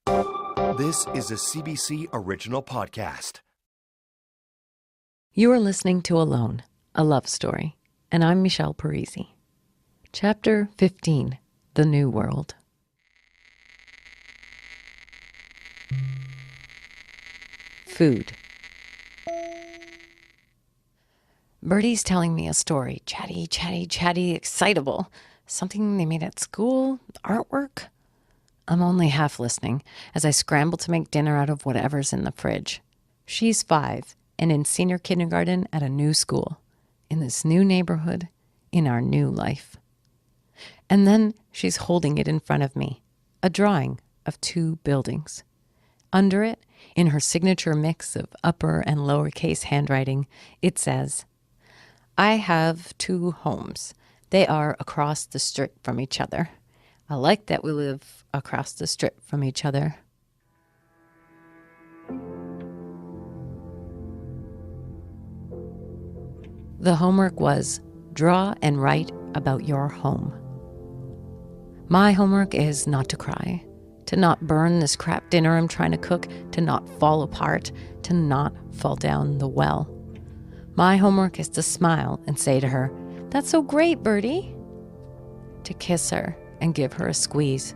This is a CBC original podcast. You are listening to Alone, a love story, and I'm Michelle Parise. Chapter 15, The New World. Food. Bertie's telling me a story, chatty, excitable. Something they made at school, artwork. I'm only half listening as I scramble to make dinner out of whatever's in the fridge. She's 5 and in senior kindergarten at a new school, in this new neighborhood, in our new life. And then she's holding it in front of me, a drawing of 2 buildings. Under it, in her signature mix of upper and lowercase handwriting, it says, "I have 2 homes. They are across the strip from each other. I like that we live across the strip from each other." The homework was, draw and write about your home. My homework is not to cry, to not burn this crap dinner I'm trying to cook, to not fall apart, to not fall down the well. My homework is to smile and say to her, "That's so great, Bertie." To kiss her and give her a squeeze.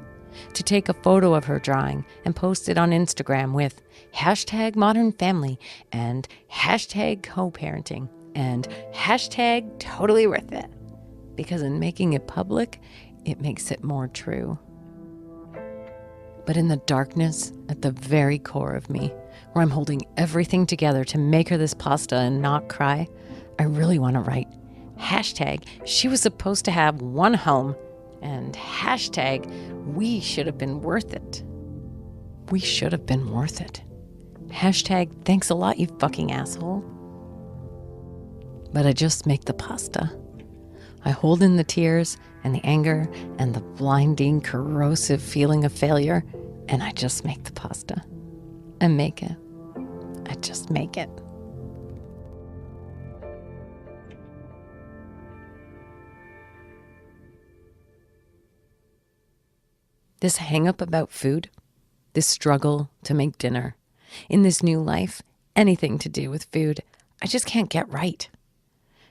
To take a photo of her drawing and post it on Instagram with #modernfamily and #co-parenting and #totally worth it. Because in making it public, it makes it more true. But in the darkness, at the very core of me, where I'm holding everything together to make her this pasta and not cry, I really want to write #she was supposed to have 1 home and #we should have been worth it. We should have been worth it. #thanks a lot, you fucking asshole. But I just make the pasta. I hold in the tears and the anger and the blinding, corrosive feeling of failure, and I just make the pasta. I make it. I just make it. This hang-up about food, this struggle to make dinner, in this new life, anything to do with food, I just can't get right.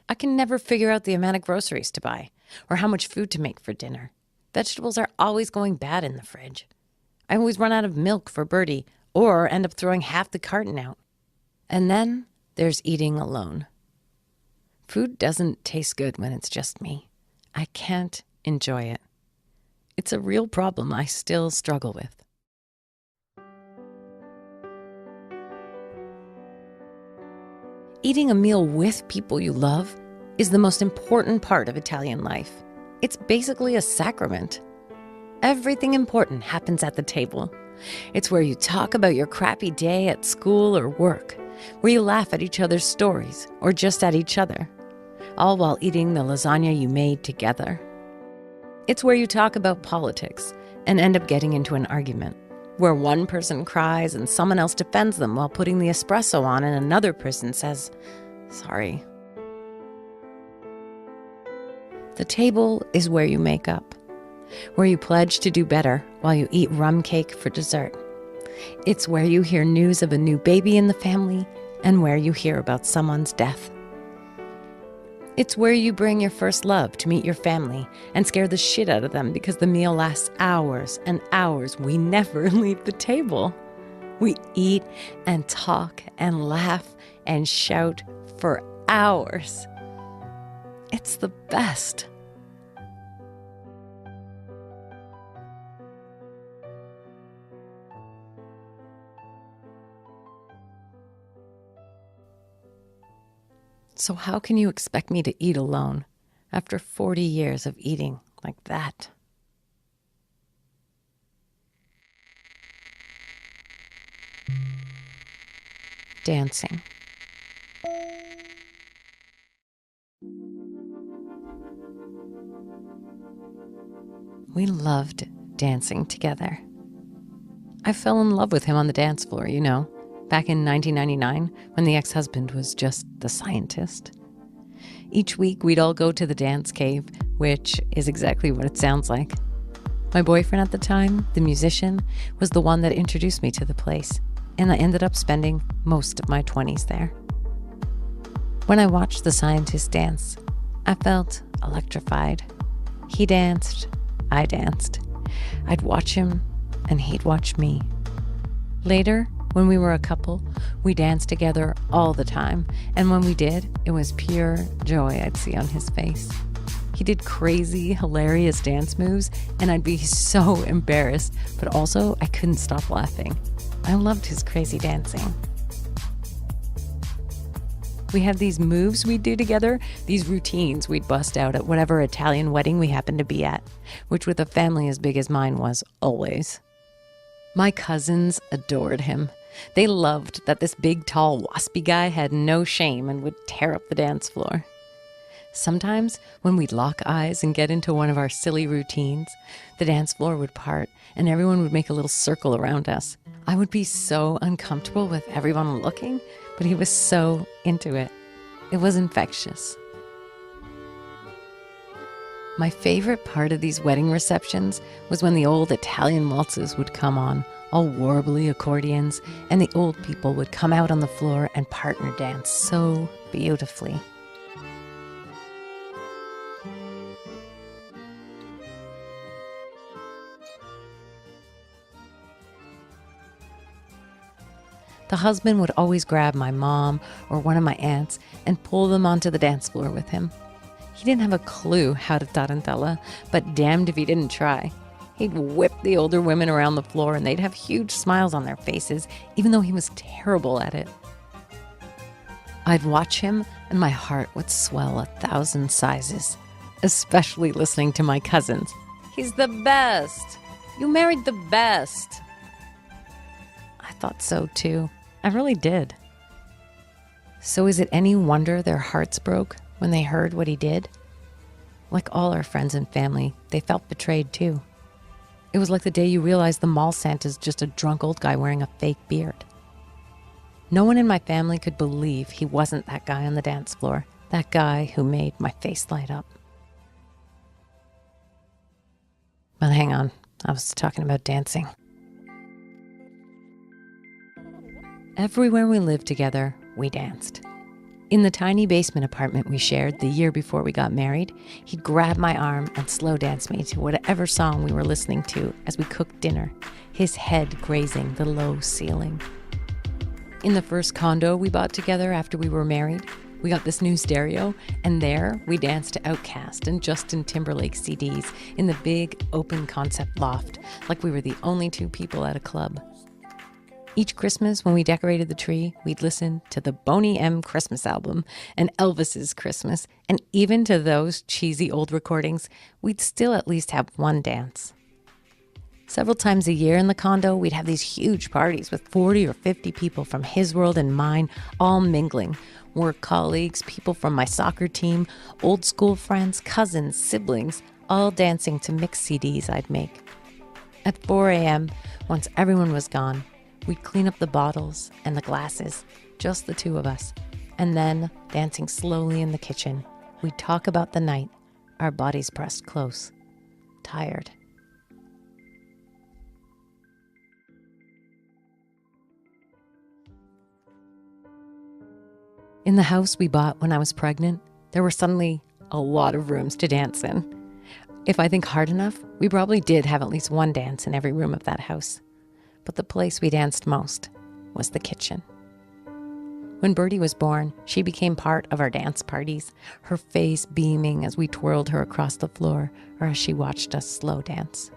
I can never figure out the amount of groceries to buy or how much food to make for dinner. Vegetables are always going bad in the fridge. I always run out of milk for Bertie or end up throwing half the carton out. And then there's eating alone. Food doesn't taste good when it's just me. I can't enjoy it. It's a real problem I still struggle with. Eating a meal with people you love is the most important part of Italian life. It's basically a sacrament. Everything important happens at the table. It's where you talk about your crappy day at school or work, where you laugh at each other's stories or just at each other, all while eating the lasagna you made together. It's where you talk about politics and end up getting into an argument, where one person cries and someone else defends them while putting the espresso on and another person says, "Sorry." The table is where you make up, where you pledge to do better while you eat rum cake for dessert. It's where you hear news of a new baby in the family and where you hear about someone's death. It's where you bring your first love to meet your family and scare the shit out of them because the meal lasts hours and hours. We never leave the table. We eat and talk and laugh and shout for hours. It's the best. So how can you expect me to eat alone after 40 years of eating like that? Dancing. We loved dancing together. I fell in love with him on the dance floor, back in 1999 when the ex-husband was just the scientist. Each week we'd all go to the dance cave, which is exactly what it sounds like. My boyfriend at the time, the musician, was the one that introduced me to the place, and I ended up spending most of my 20s there. When I watched the scientist dance, I felt electrified. He danced, I danced. I'd watch him, and he'd watch me. Later, when we were a couple, we danced together all the time, and when we did, it was pure joy I'd see on his face. He did crazy, hilarious dance moves, and I'd be so embarrassed, but also I couldn't stop laughing. I loved his crazy dancing. We had these moves we'd do together, these routines we'd bust out at whatever Italian wedding we happened to be at, which with a family as big as mine was always. My cousins adored him. They loved that this big, tall, waspy guy had no shame and would tear up the dance floor. Sometimes, when we'd lock eyes and get into one of our silly routines, the dance floor would part and everyone would make a little circle around us. I would be so uncomfortable with everyone looking, but he was so into it. It was infectious. My favorite part of these wedding receptions was when the old Italian waltzes would come on, all warbly accordions, and the old people would come out on the floor and partner dance so beautifully. The husband would always grab my mom or one of my aunts and pull them onto the dance floor with him. He didn't have a clue how to tarantella, but damned if he didn't try. He'd whip the older women around the floor and they'd have huge smiles on their faces, even though he was terrible at it. I'd watch him and my heart would swell 1,000 sizes, especially listening to my cousins. He's the best. You married the best. I thought so too. I really did. So is it any wonder their hearts broke when they heard what he did? Like all our friends and family, they felt betrayed too. It was like the day you realized the mall Santa's just a drunk old guy wearing a fake beard. No one in my family could believe he wasn't that guy on the dance floor, that guy who made my face light up. But hang on, I was talking about dancing. Everywhere we lived together, we danced. In the tiny basement apartment we shared the year before we got married, he'd grab my arm and slow dance me to whatever song we were listening to as we cooked dinner, his head grazing the low ceiling. In the first condo we bought together after we were married, we got this new stereo, and there we danced to Outkast and Justin Timberlake CDs in the big open concept loft, like we were the only two people at a club. Each Christmas, when we decorated the tree, we'd listen to the Boney M Christmas album and Elvis's Christmas, and even to those cheesy old recordings, we'd still at least have one dance. Several times a year in the condo, we'd have these huge parties with 40 or 50 people from his world and mine, all mingling. Work colleagues, people from my soccer team, old school friends, cousins, siblings, all dancing to mix CDs I'd make. At 4 a.m., once everyone was gone, we'd clean up the bottles and the glasses, just the two of us. And then, dancing slowly in the kitchen, we'd talk about the night, our bodies pressed close, tired. In the house we bought when I was pregnant, there were suddenly a lot of rooms to dance in. If I think hard enough, we probably did have at least one dance in every room of that house. But the place we danced most was the kitchen. When Birdie was born, she became part of our dance parties, her face beaming as we twirled her across the floor or as she watched us slow dance.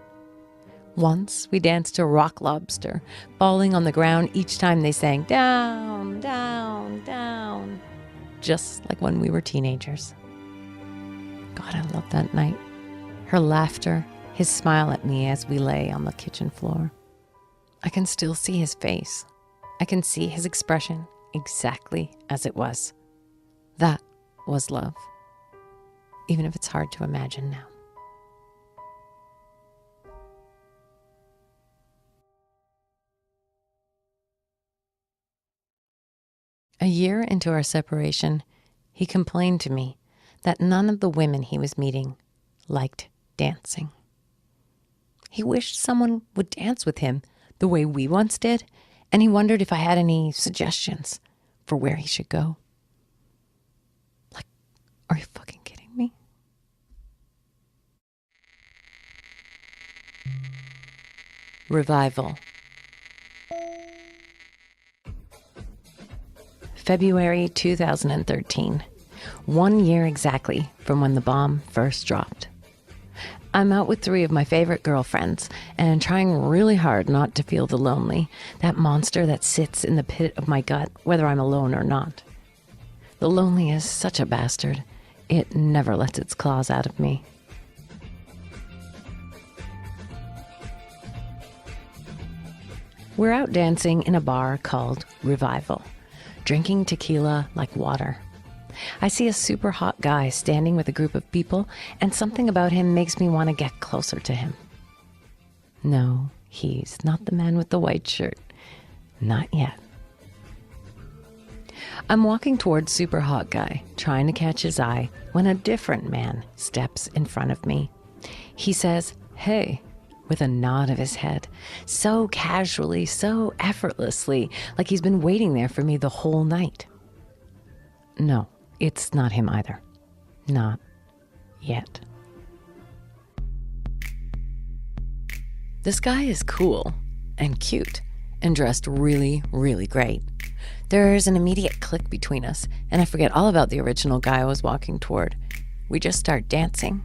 Once, we danced to Rock Lobster, falling on the ground each time they sang, "Down, down, down," just like when we were teenagers. God, I loved that night. Her laughter, his smile at me as we lay on the kitchen floor. I can still see his face. I can see his expression exactly as it was. That was love, even if it's hard to imagine now. A year into our separation, he complained to me that none of the women he was meeting liked dancing. He wished someone would dance with him the way we once did, and he wondered if I had any suggestions for where he should go. Like, are you fucking kidding me? Revival. February 2013. 1 year exactly from when the bomb first dropped. I'm out with 3 of my favorite girlfriends and trying really hard not to feel the lonely, that monster that sits in the pit of my gut, whether I'm alone or not. The lonely is such a bastard. It never lets its claws out of me. We're out dancing in a bar called Revival, drinking tequila like water. I see a super hot guy standing with a group of people, and something about him makes me want to get closer to him. No, he's not the man with the white shirt. Not yet. I'm walking towards super hot guy, trying to catch his eye, when a different man steps in front of me. He says, "Hey," with a nod of his head, so casually, so effortlessly, like he's been waiting there for me the whole night. No, it's not him either. Not yet. This guy is cool and cute and dressed really, really great. There's an immediate click between us, and I forget all about the original guy I was walking toward. We just start dancing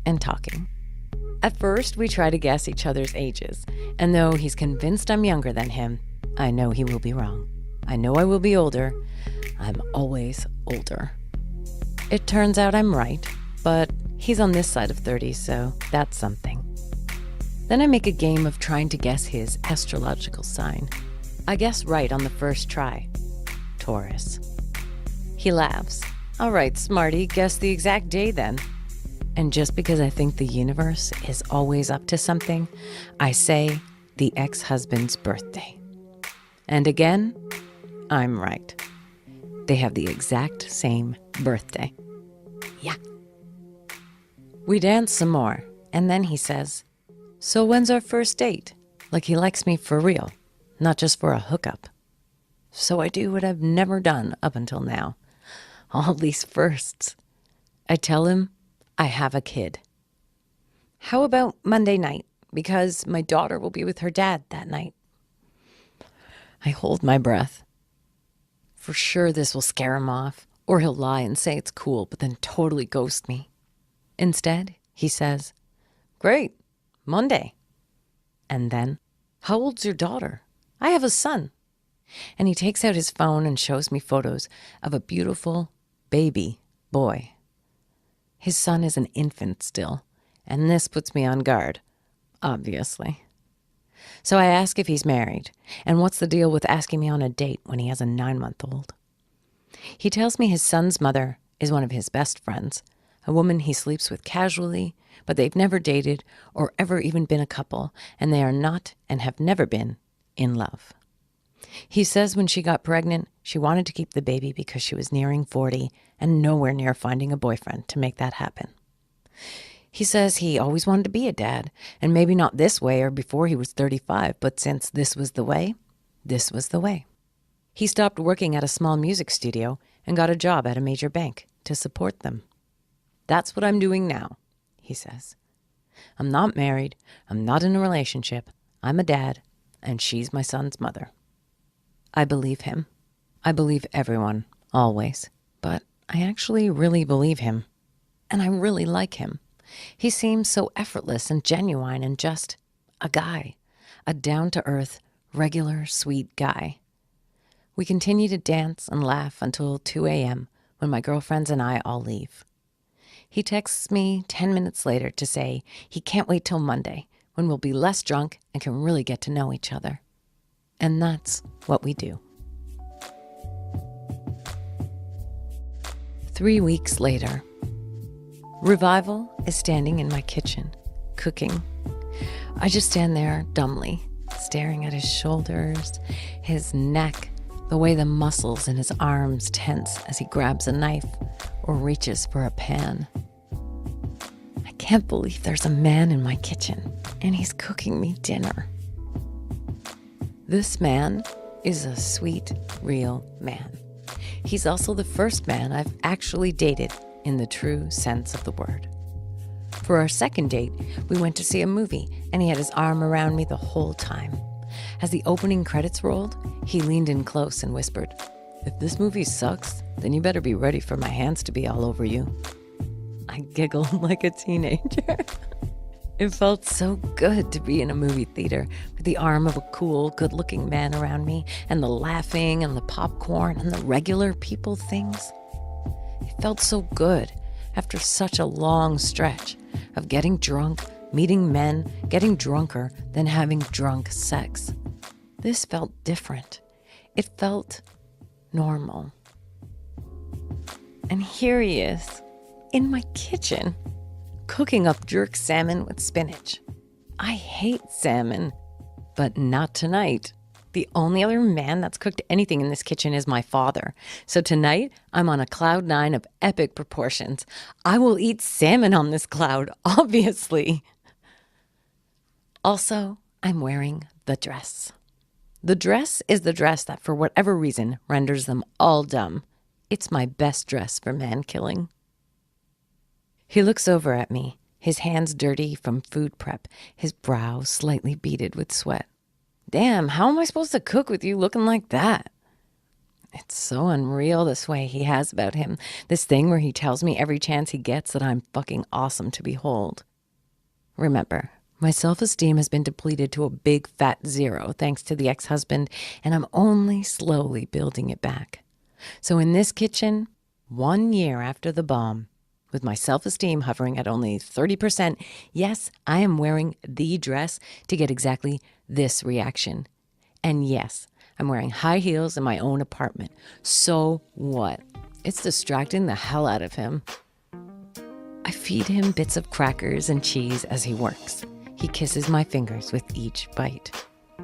and talking. At first, we try to guess each other's ages, and though he's convinced I'm younger than him, I know he will be wrong. I know I will be older. I'm always older. It turns out I'm right, but he's on this side of 30, so that's something. Then I make a game of trying to guess his astrological sign. I guess right on the first try. Taurus. He laughs. "All right, smarty, guess the exact day then." And just because I think the universe is always up to something, I say the ex-husband's birthday. And again, I'm right. They have the exact same birthday. Yeah. We dance some more, and then he says, "So when's our first date?" Like he likes me for real, not just for a hookup. So I do what I've never done up until now. All these firsts. I tell him I have a kid. How about Monday night? Because my daughter will be with her dad that night. I hold my breath. For sure this will scare him off, or he'll lie and say it's cool, but then totally ghost me. Instead, he says, "Great, Monday." And then, "How old's your daughter?" "I have a son." And he takes out his phone and shows me photos of a beautiful baby boy. His son is an infant still, and this puts me on guard, obviously. So I ask if he's married, and what's the deal with asking me on a date when he has a 9-month-old. He tells me his son's mother is one of his best friends, a woman he sleeps with casually, but they've never dated or ever even been a couple, and they are not and have never been in love. He says when she got pregnant, she wanted to keep the baby because she was nearing 40 and nowhere near finding a boyfriend to make that happen. He says he always wanted to be a dad, and maybe not this way or before he was 35, but since this was the way, this was the way. He stopped working at a small music studio and got a job at a major bank to support them. "That's what I'm doing now," he says. "I'm not married, I'm not in a relationship, I'm a dad, and she's my son's mother." I believe him. I believe everyone, always. But I actually really believe him. And I really like him. He seems so effortless and genuine and just a guy. A down-to-earth, regular, sweet guy. We continue to dance and laugh until 2 a.m. when my girlfriends and I all leave. He texts me 10 minutes later to say he can't wait till Monday, when we'll be less drunk and can really get to know each other. And that's what we do. 3 weeks later, Revival is standing in my kitchen, cooking. I just stand there dumbly, staring at his shoulders, his neck, the way the muscles in his arms tense as he grabs a knife or reaches for a pan. I can't believe there's a man in my kitchen and he's cooking me dinner. This man is a sweet, real man. He's also the first man I've actually dated in the true sense of the word. For our second date, we went to see a movie, and he had his arm around me the whole time. As the opening credits rolled, he leaned in close and whispered, "If this movie sucks, then you better be ready for my hands to be all over you." I giggled like a teenager. It felt so good to be in a movie theater with the arm of a cool, good-looking man around me, and the laughing and the popcorn and the regular people things. It felt so good after such a long stretch of getting drunk, meeting men, getting drunker, then having drunk sex. This felt different. It felt normal. And here he is, in my kitchen, cooking up jerk salmon with spinach. I hate salmon, but not tonight. The only other man that's cooked anything in this kitchen is my father. So tonight, I'm on a cloud 9 of epic proportions. I will eat salmon on this cloud, obviously. Also, I'm wearing the dress. The dress is the dress that, for whatever reason, renders them all dumb. It's my best dress for man killing. He looks over at me, his hands dirty from food prep, his brow slightly beaded with sweat. Damn, how am I supposed to cook with you looking like that? It's so unreal, this way he has about him. This thing where he tells me every chance he gets that I'm fucking awesome to behold. Remember, my self-esteem has been depleted to a big fat 0 thanks to the ex-husband, and I'm only slowly building it back. So in this kitchen, 1 year after the bomb, with my self-esteem hovering at only 30%, yes, I am wearing the dress to get exactly this reaction. And yes, I'm wearing high heels in my own apartment. So what? It's distracting the hell out of him. I feed him bits of crackers and cheese as he works. He kisses my fingers with each bite.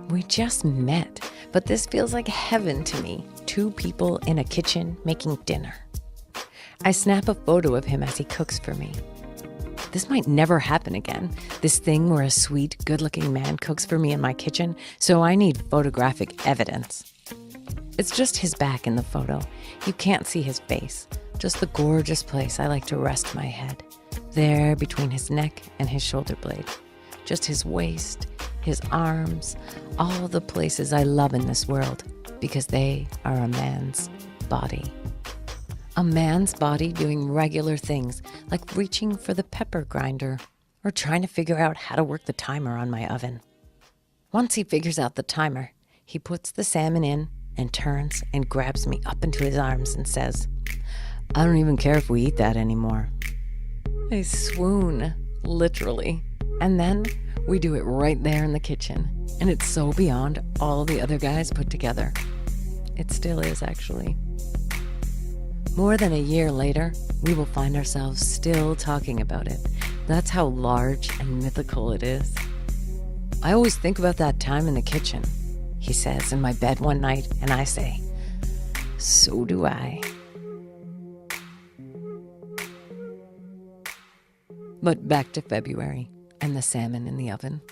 We just met, but this feels like heaven to me. 2 people in a kitchen making dinner. I snap a photo of him as he cooks for me. This might never happen again, this thing where a sweet, good-looking man cooks for me in my kitchen, so I need photographic evidence. It's just his back in the photo. You can't see his face, just the gorgeous place I like to rest my head, there between his neck and his shoulder blade. Just his waist, his arms, all the places I love in this world, because they are a man's body. A man's body doing regular things, like reaching for the pepper grinder or trying to figure out how to work the timer on my oven. Once he figures out the timer, he puts the salmon in and turns and grabs me up into his arms and says, "I don't even care if we eat that anymore." I swoon, literally. And then we do it right there in the kitchen. And it's so beyond all the other guys put together. It still is, actually. More than a year later, we will find ourselves still talking about it. That's how large and mythical it is. "I always think about that time in the kitchen," he says in my bed one night, and I say, "So do I." But back to February and the salmon in the oven.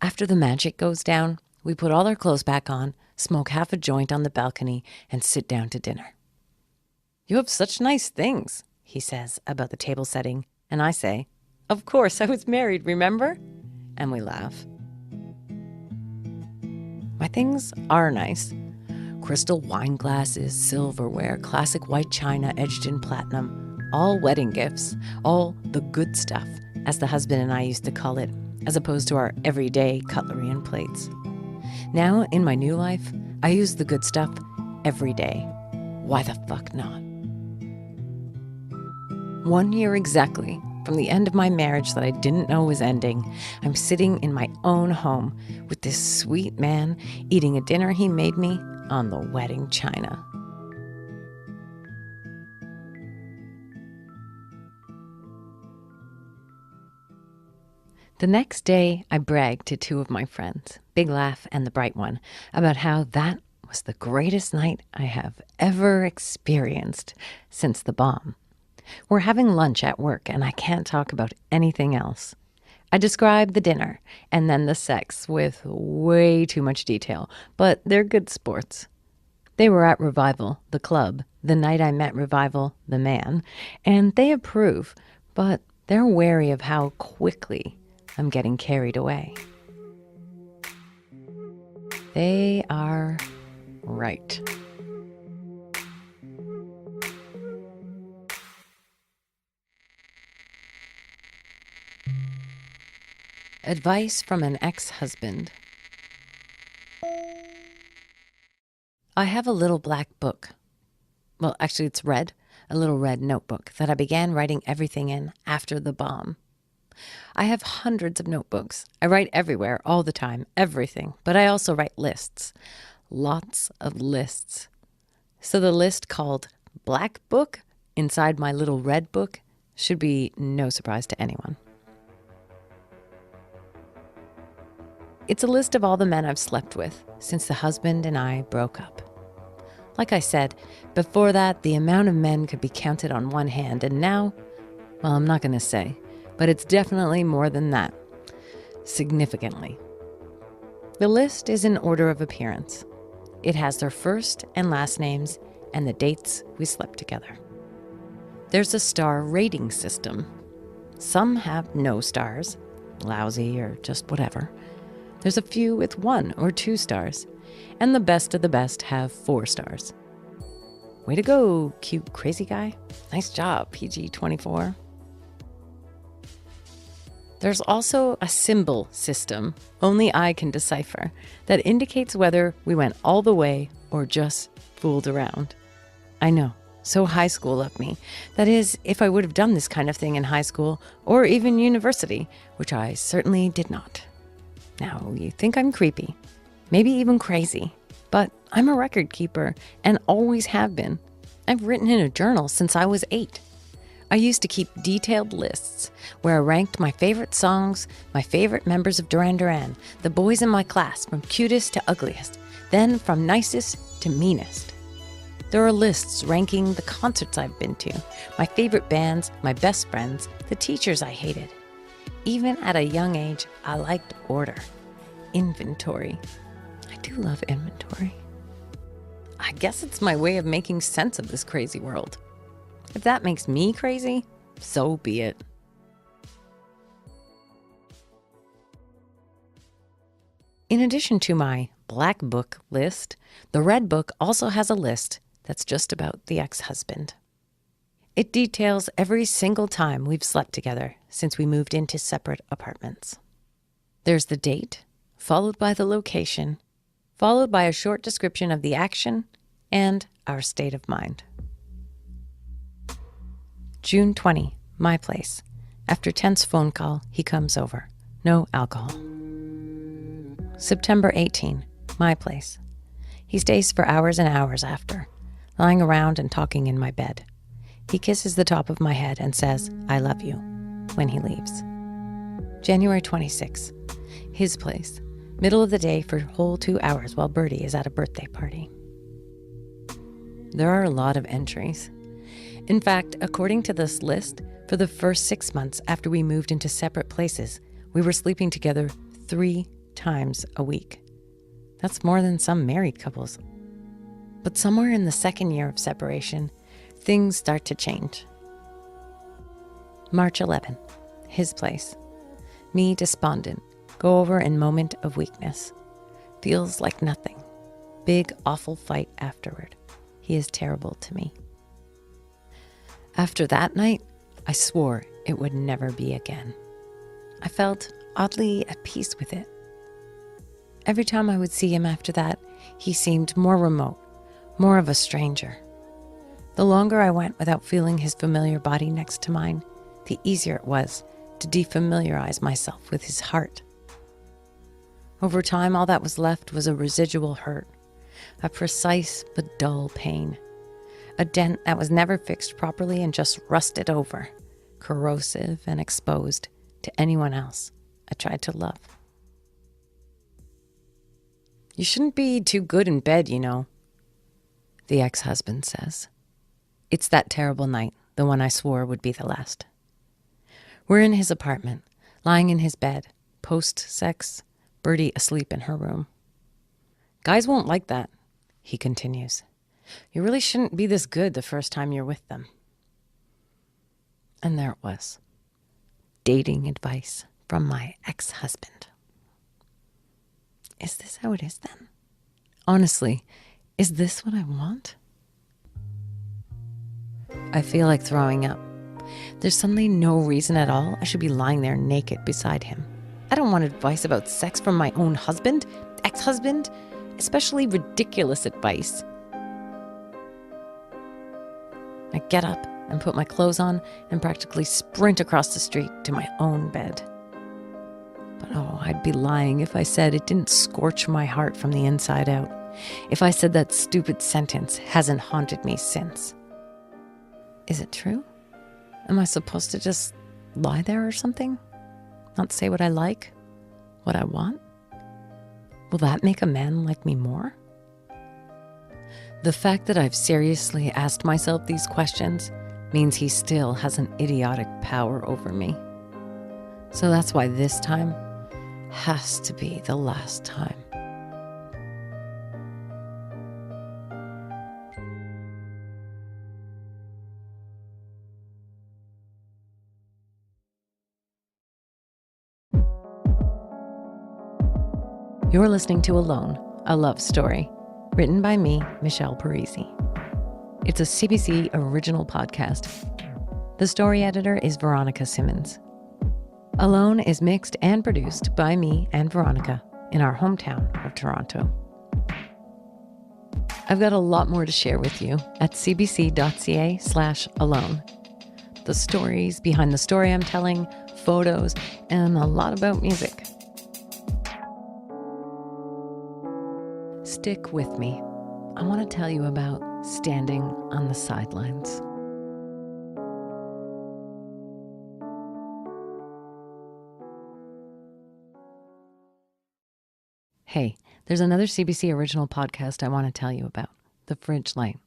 After the magic goes down, we put all our clothes back on, smoke half a joint on the balcony, and sit down to dinner. "You have such nice things," he says about the table setting, and I say, "Of course, I was married, remember?" And we laugh. My things are nice. Crystal wine glasses, silverware, classic white china edged in platinum, all wedding gifts, all the good stuff, as the husband and I used to call it, as opposed to our everyday cutlery and plates. Now, in my new life, I use the good stuff every day. Why the fuck not? 1 year exactly from the end of my marriage that I didn't know was ending, I'm sitting in my own home with this sweet man eating a dinner he made me on the wedding china. The next day, I bragged to 2 of my friends, Big Laugh and the Bright One, about how that was the greatest night I have ever experienced since the bomb. We're having lunch at work, and I can't talk about anything else. I describe the dinner and then the sex with way too much detail, but they're good sports. They were at Revival, the club, the night I met Revival, the man, and they approve, but they're wary of how quickly I'm getting carried away. They are right. Advice from an ex-husband. I have a little black book. Well, actually it's red, a little red notebook that I began writing everything in after the bomb. I have hundreds of notebooks. I write everywhere, all the time, everything, but I also write lists. Lots of lists. So the list called Black Book inside my little red book should be no surprise to anyone. It's a list of all the men I've slept with since the husband and I broke up. Like I said, before that, the amount of men could be counted on one hand, and now, well, I'm not going to say, but it's definitely more than that. Significantly. The list is in order of appearance. It has their first and last names and the dates we slept together. There's a star rating system. Some have no stars, lousy or just whatever. There's a few with 1 or 2 stars, and the best of the best have 4 stars. Way to go, cute crazy guy. Nice job, PG-24. There's also a symbol system only I can decipher that indicates whether we went all the way or just fooled around. I know, so high school of me. That is, if I would have done this kind of thing in high school or even university, which I certainly did not. Now, you think I'm creepy, maybe even crazy, but I'm a record keeper and always have been. I've written in a journal since I was 8. I used to keep detailed lists where I ranked my favorite songs, my favorite members of Duran Duran, the boys in my class from cutest to ugliest, then from nicest to meanest. There are lists ranking the concerts I've been to, my favorite bands, my best friends, the teachers I hated. Even at a young age, I liked order. Inventory. I do love inventory. I guess it's my way of making sense of this crazy world. If that makes me crazy, so be it. In addition to my black book list, the red book also has a list that's just about the ex-husband. It details every single time we've slept together since we moved into separate apartments. There's the date, followed by the location, followed by a short description of the action and our state of mind. June 20, my place. After tense phone call, he comes over. No alcohol. September 18, my place. He stays for hours and hours after, lying around and talking in my bed. He kisses the top of my head and says, "I love you," when he leaves. January 26, his place. Middle of the day for a whole 2 hours while Bertie is at a birthday party. There are a lot of entries. In fact, according to this list, for the first 6 months after we moved into separate places, we were sleeping together 3 times a week. That's more than some married couples. But somewhere in the second year of separation, things start to change. March 11, his place. Me despondent, go over in moment of weakness. Feels like nothing. Big, awful fight afterward. He is terrible to me. After that night, I swore it would never be again. I felt oddly at peace with it. Every time I would see him after that, he seemed more remote, more of a stranger. The longer I went without feeling his familiar body next to mine, the easier it was to defamiliarize myself with his heart. Over time, all that was left was a residual hurt, a precise but dull pain, a dent that was never fixed properly and just rusted over, corrosive and exposed to anyone else I tried to love. "You shouldn't be too good in bed, you know," the ex-husband says. "It's that terrible night. the one I swore would be the last. We're in his apartment, lying in his bed, post-sex, Birdie asleep in her room. Guys won't like that, he continues. You really shouldn't be this good the first time you're with them. And there it was. Dating advice from my ex-husband. Is this how it is then? Honestly, is this what I want? I feel like throwing up. There's suddenly no reason at all I should be lying there naked beside him. I don't want advice about sex from my own husband, ex-husband, especially ridiculous advice. I get up and put my clothes on and practically sprint across the street to my own bed. But I'd be lying if I said it didn't scorch my heart from the inside out. If I said that stupid sentence hasn't haunted me since. Is it true? Am I supposed to just lie there or something? Not say what I like? What I want? Will that make a man like me more? The fact that I've seriously asked myself these questions means he still has an idiotic power over me. So that's why this time has to be the last time. You're listening to Alone, a love story, written by me, Michelle Parise. It's a CBC original podcast. The story editor is Veronica Simmons. Alone is mixed and produced by me and Veronica in our hometown of Toronto. I've got a lot more to share with you at cbc.ca/alone. The stories behind the story I'm telling, photos, and a lot about music. Stick with me. I want to tell you about standing on the sidelines. Hey, there's another CBC original podcast I want to tell you about, The Fridge Light.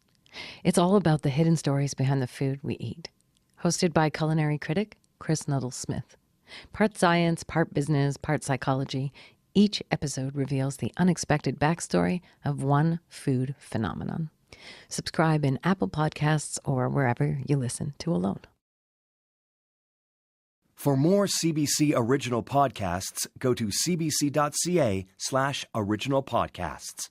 It's all about the hidden stories behind the food we eat. Hosted by culinary critic Chris Nuttall-Smith. Part science, part business, part psychology. Each episode reveals the unexpected backstory of one food phenomenon. Subscribe in Apple Podcasts or wherever you listen to Alone. For more CBC original podcasts, go to cbc.ca/original podcasts.